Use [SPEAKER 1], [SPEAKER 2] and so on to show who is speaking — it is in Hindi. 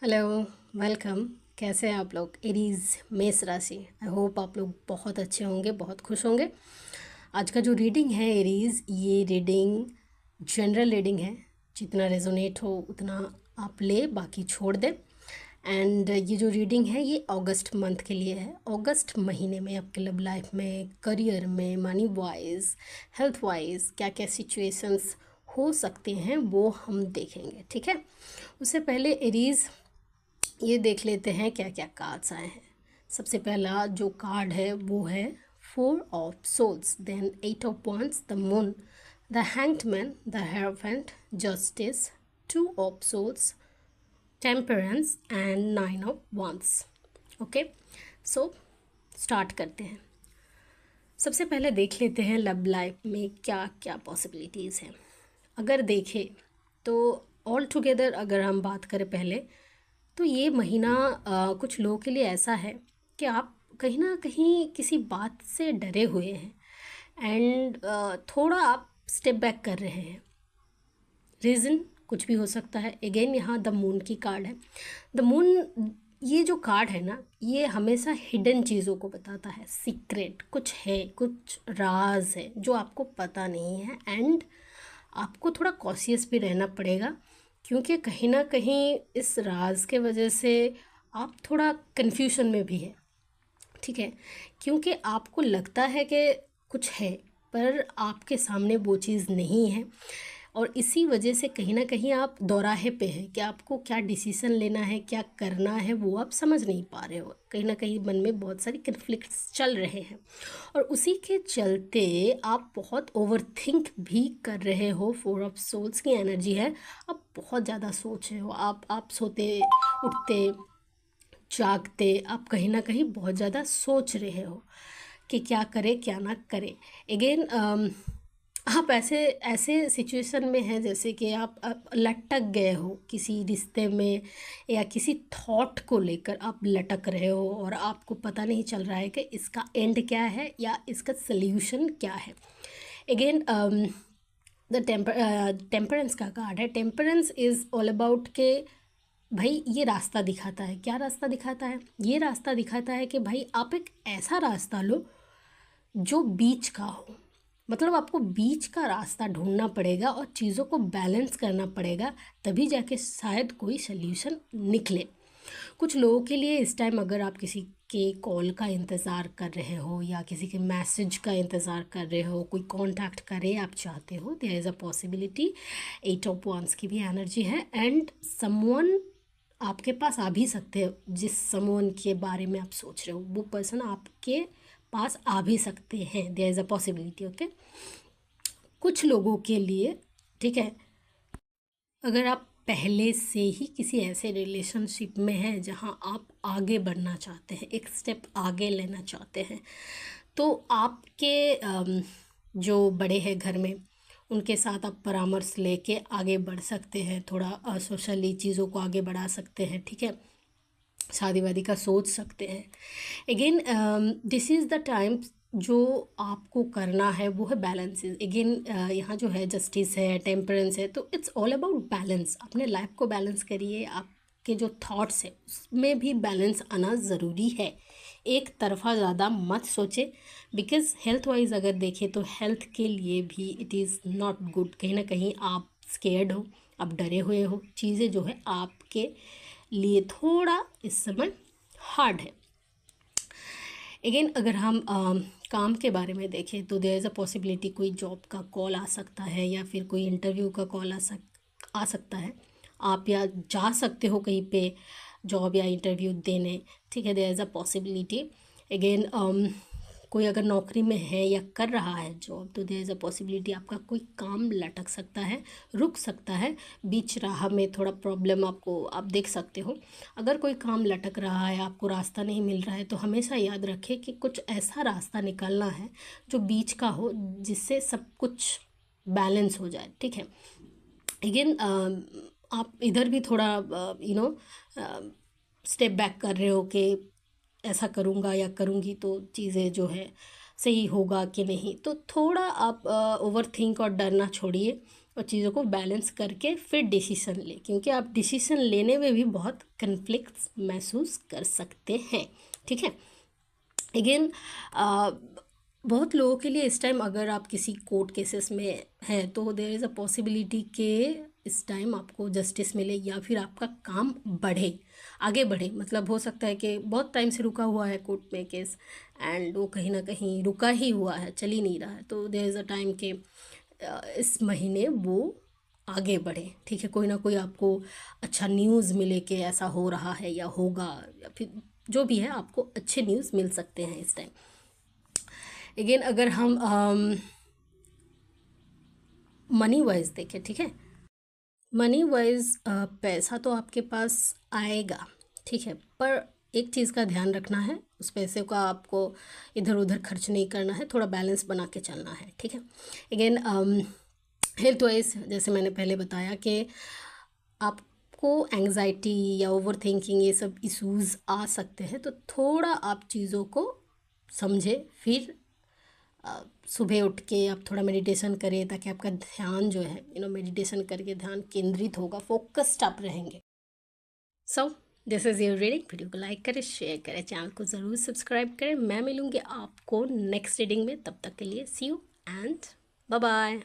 [SPEAKER 1] हेलो। वेलकम। कैसे हैं आप लोग? एरीज मेष राशि, आई होप आप लोग बहुत अच्छे होंगे, बहुत खुश होंगे। आज का जो रीडिंग है एरीज, ये रीडिंग जनरल रीडिंग है। जितना रेजोनेट हो उतना आप ले, बाकी छोड़ दें। एंड ये जो रीडिंग है ये अगस्त मंथ के लिए है। अगस्त महीने में आपके लव लाइफ में, करियर में, मनी वाइज, हेल्थ वाइज क्या क्या सिचुएशंस हो सकते हैं वो हम देखेंगे, ठीक है। उससे पहले एरीज ये देख लेते हैं क्या क्या कार्ड्स आए हैं। सबसे पहला जो कार्ड है वो है 4 of souls, then 8 of wands, the moon, the hanged man, the hierophant, justice, 2 of souls, temperance and 9 of wands। Okay, so start करते हैं। सबसे पहले देख लेते हैं लव लाइफ में क्या क्या पॉसिबिलिटीज़ हैं। अगर देखें तो ऑल टुगेदर अगर हम बात करें पहले, तो ये महीना कुछ लोगों के लिए ऐसा है कि आप कहीं ना कहीं किसी बात से डरे हुए हैं एंड थोड़ा आप स्टेप बैक कर रहे हैं। रीज़न कुछ भी हो सकता है। अगेन यहाँ द मून की कार्ड है। द मून, ये जो कार्ड है ना, ये हमेशा हिडन चीज़ों को बताता है। सीक्रेट कुछ है, कुछ राज है जो आपको पता नहीं है एंड आपको थोड़ा कॉशियस भी रहना पड़ेगा, क्योंकि कहीं ना कहीं इस राज के वजह से आप थोड़ा कन्फ्यूजन में भी है, ठीक है। क्योंकि आपको लगता है कि कुछ है पर आपके सामने वो चीज़ नहीं है, और इसी वजह से कहीं ना कहीं आप दोराहे पे हैं कि आपको क्या डिसीज़न लेना है, क्या करना है, वो आप समझ नहीं पा रहे हो। कहीं ना कहीं मन में बहुत सारी कन्फ्लिक्ट्स चल रहे हैं और उसी के चलते आप बहुत ओवर थिंक भी कर रहे हो। 4 ऑफ सोल्स की एनर्जी है, आप बहुत ज़्यादा सोच रहे हो। आप सोते उठते जागते आप कहीं ना कहीं बहुत ज़्यादा सोच रहे हो कि क्या करें क्या ना करें। अगेन आप ऐसे ऐसे सिचुएशन में हैं जैसे कि आप लटक गए हो किसी रिश्ते में, या किसी थॉट को लेकर आप लटक रहे हो और आपको पता नहीं चल रहा है कि इसका एंड क्या है या इसका सल्यूशन क्या है। अगेन द टेम्परेंस का कार्ड है। टेम्परेंस इज़ ऑल अबाउट के भाई ये रास्ता दिखाता है। क्या रास्ता दिखाता है? ये रास्ता दिखाता है कि भाई आप एक ऐसा रास्ता लो जो बीच का हो। मतलब आपको बीच का रास्ता ढूंढना पड़ेगा और चीज़ों को बैलेंस करना पड़ेगा, तभी जाके शायद कोई सल्यूशन निकले। कुछ लोगों के लिए इस टाइम अगर आप किसी के कॉल का इंतज़ार कर रहे हो या किसी के मैसेज का इंतज़ार कर रहे हो, कोई कांटेक्ट करे आप चाहते हो, there is a possibility. 8 of wands की भी एनर्जी है एंड समवन आपके पास आ भी सकते हो। जिस समवन के बारे में आप सोच रहे हो वो पर्सन आपके पास आ भी सकते हैं, there is a possibility. Okay, कुछ लोगों के लिए, ठीक है, अगर आप पहले से ही किसी ऐसे रिलेशनशिप में हैं जहां आप आगे बढ़ना चाहते हैं, एक स्टेप आगे लेना चाहते हैं, तो आपके जो बड़े हैं घर में उनके साथ आप परामर्श लेके आगे बढ़ सकते हैं। थोड़ा सोशली चीज़ों को आगे बढ़ा सकते हैं, ठीक है। शादी वादी का सोच सकते हैं। Again this is the time जो आपको करना है वो है बैलेंस। अगेन यहाँ जो है जस्टिस है, टेम्परेंस है, तो इट्स ऑल अबाउट बैलेंस। अपने लाइफ को बैलेंस करिए, आपके जो थॉट्स है उसमें भी बैलेंस आना ज़रूरी है। एक तरफा ज़्यादा मत सोचे, बिकॉज हेल्थ वाइज अगर देखें तो हेल्थ के लिए भी इट इज़ नॉट गुड। कहीं ना कहीं आप स्केर्ड हो, आप डरे हुए हो, चीज़ें जो है आपके लिए थोड़ा इस समय हार्ड है। अगेन अगर हम काम के बारे में देखें तो देयर इज़ अ पॉसिबिलिटी कोई जॉब का कॉल आ सकता है या फिर कोई इंटरव्यू का कॉल आ सकता है। आप या जा सकते हो कहीं पे जॉब या इंटरव्यू देने, ठीक है, there is a possibility. Again कोई अगर नौकरी में है या कर रहा है जॉब, तो देयर इज़ अ पॉसिबिलिटी आपका कोई काम लटक सकता है, रुक सकता है, बीच राह में थोड़ा प्रॉब्लम आपको आप देख सकते हो। अगर कोई काम लटक रहा है, आपको रास्ता नहीं मिल रहा है, तो हमेशा याद रखें कि कुछ ऐसा रास्ता निकालना है जो बीच का हो, जिससे सब कुछ बैलेंस हो जाए, ठीक है। अगेन आप इधर भी थोड़ा स्टेप बैक कर रहे हो कि ऐसा करूँगा या करूँगी तो चीज़ें जो है सही होगा कि नहीं, तो थोड़ा आप ओवर थिंक और डरना छोड़िए और चीज़ों को बैलेंस करके फिर डिसीज़न ले, क्योंकि आप डिसीज़न लेने में भी बहुत कन्फ्लिक्ट्स महसूस कर सकते हैं। ठीक है। अगेन बहुत लोगों के लिए इस टाइम, अगर आप किसी कोर्ट केसेस में हैं तो देयर इज़ अ पॉसिबिलिटी कि इस टाइम आपको जस्टिस मिले या फिर आपका काम बढ़े, आगे बढ़े। मतलब हो सकता है कि बहुत टाइम से रुका हुआ है कोर्ट में केस, एंड वो कहीं ना कहीं रुका ही हुआ है, चल ही नहीं रहा है, तो देयर इज़ अ टाइम कि इस महीने वो आगे बढ़े। ठीक है, कोई ना कोई आपको अच्छा न्यूज़ मिले कि ऐसा हो रहा है या होगा, या फिर जो भी है आपको अच्छे न्यूज़ मिल सकते हैं इस टाइम। अगेन अगर हम मनी वाइज देखें, ठीक है, मनी वाइज पैसा तो आपके पास आएगा, ठीक है, पर एक चीज़ का ध्यान रखना है, उस पैसे का आपको इधर उधर खर्च नहीं करना है, थोड़ा बैलेंस बना के चलना है। ठीक है। अगेन हेल्थ वाइज जैसे मैंने पहले बताया कि आपको एंग्जाइटी या ओवर थिंकिंग ये सब इश्यूज़ आ सकते हैं, तो थोड़ा आप चीज़ों को समझें, फिर सुबह उठ के आप थोड़ा मेडिटेशन करें, ताकि आपका ध्यान जो है मेडिटेशन करके ध्यान केंद्रित होगा, फोकस्ड आप रहेंगे। So this is your reading. Video को लाइक करें, शेयर करें, चैनल को ज़रूर सब्सक्राइब करें। मैं मिलूँगी आपको नेक्स्ट रीडिंग में, तब तक के लिए सी यू एंड बाय बाय।